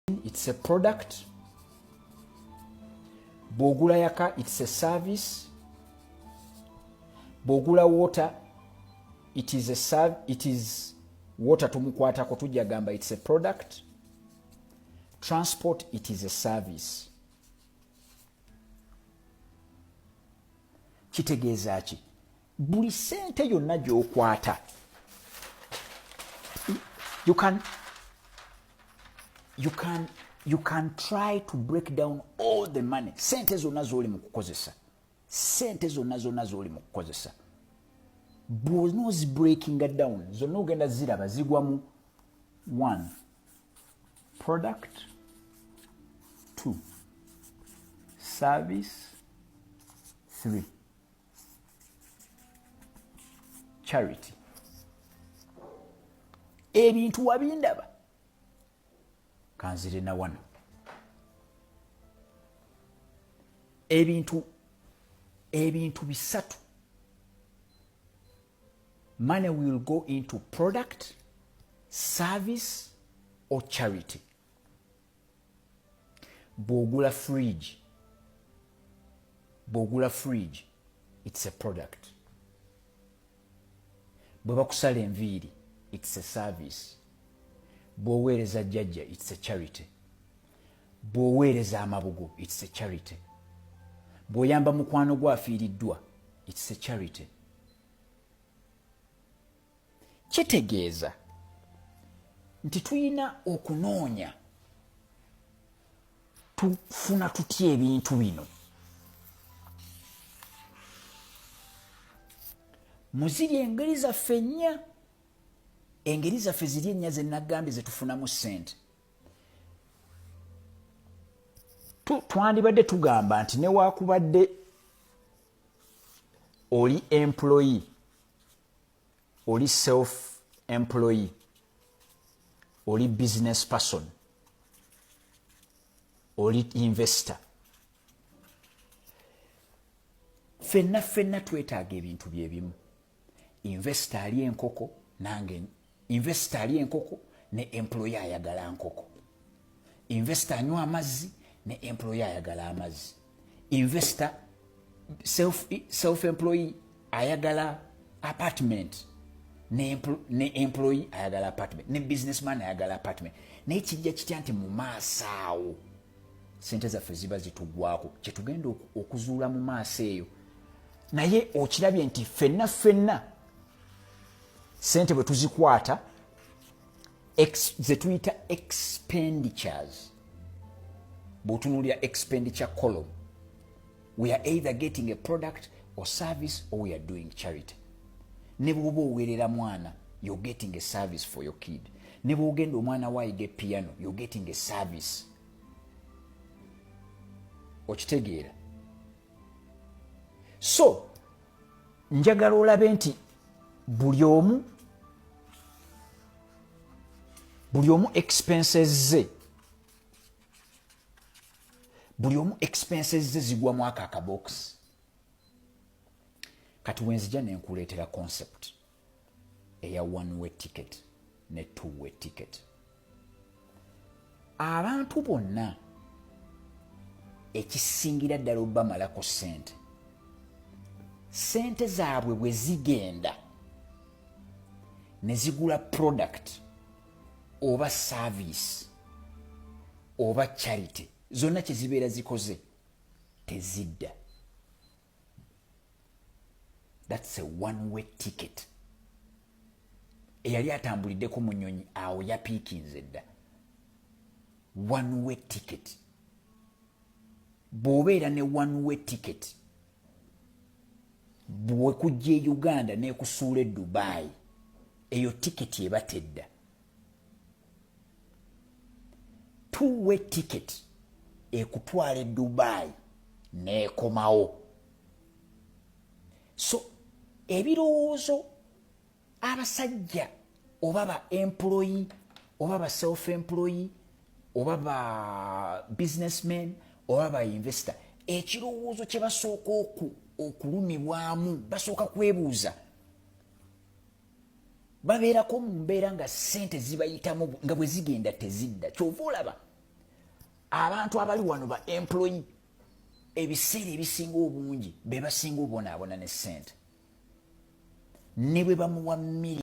it's a product. Bw'ogula yaka, it's a service. Bw'ogula water, it is water tumukwatako tujja gamba it's a product. Transport, it is a service. Kitegeeza ki? Buli sente yonna gy'okwata, you can try to break down all the money. Sente zonna z'oli mu kukozesa. Sente zonna z'oli mu kukozesa. Bw'onoozi breaking down, zonna ogenda ziraba zigwa mu 1. Product. 2. Service. 3. Charity. Ebintu wabindaba. Kanzire na wano. Ebintu bisatu. Money will go into product, service, or charity. Bw'ogula fridge, it's a product. Bwe bakusala enviiri, it's a service. Bw'oweereza jjajja, it's a charity. Bw'oweereza amabugo, it's a charity. Bw'oyamba mukwano gwo afiiriddwa, it's a charity. Kitegeeza nti tulina okunoonya tufuna tutya ebintu bino. Muziri engeri zaffe nnya. Engeri zaffe ziri ennya ze nagambye ze tufunamu ssente. Twandibadde tugamba nti newaakubadde oli employee, oli self-employee, oli business person, oli investor. Ffenna twetaaga ebintu bye bimu. Investor ali enkoko, nange investor ali enkoko ne employer ayagala nkoko. Investor anywa amazzi ne employer ayagala amazzi. Investor self-employee ayagala apartment ne employee ayagala apartment, ne businessman ayagala apartment. Naye kijja kitya nti mu maaso awo sente zaffe ziba zitugwako, kyetugenda okuzuula mu maaso eyo. Naye okirabye nti ffenna sente bwe tuzikwata ze tuyita expenditures. Bw'otunuulira expenditure column, we are either getting a product or service, or we are doing charity. Ne bw'oba oweerera mwana, you're getting a service for your kid. Ne bw'ogenda omwana waayiga piano, you're getting a service. Okitegeera? So njagala olabe nti buli omu expenses ze zigwa mu akabox. Kati wenzija nenkuleetera concept eya one-way ticket ne two-way ticket. Abantu bonna ekisingira ddala obamalako sente zaabwe bwe zigenda ne zigula product oba service oba charity, zonna kye zibeera zikoze tezidda. That's a one-way ticket. Eyali atambuliddeko mu nnyonyi awo yapiikinze dda. One-way ticket. Bw'obeera ne one-way ticket, bwe kujja e Uganda n'ekusuula e Dubai, eyo tiketi eba tedda. Two-way ticket ekutwala e Dubai n'ekomawo. So ebirowoozo abasajja oba ba employee oba ba self-employee oba ba businessmen oba ba investor, ekirowoozo kye basooka okulumibwamu, basooka kwebuuza, babeerako mu mbeera nga sente zibayitamu nga bwe zigenda tezidda. Kyova olaba abantu abali wano ba employee ebiseera ebisinga obungi be basinga obonaabona ne ssente ne bwe bamuwa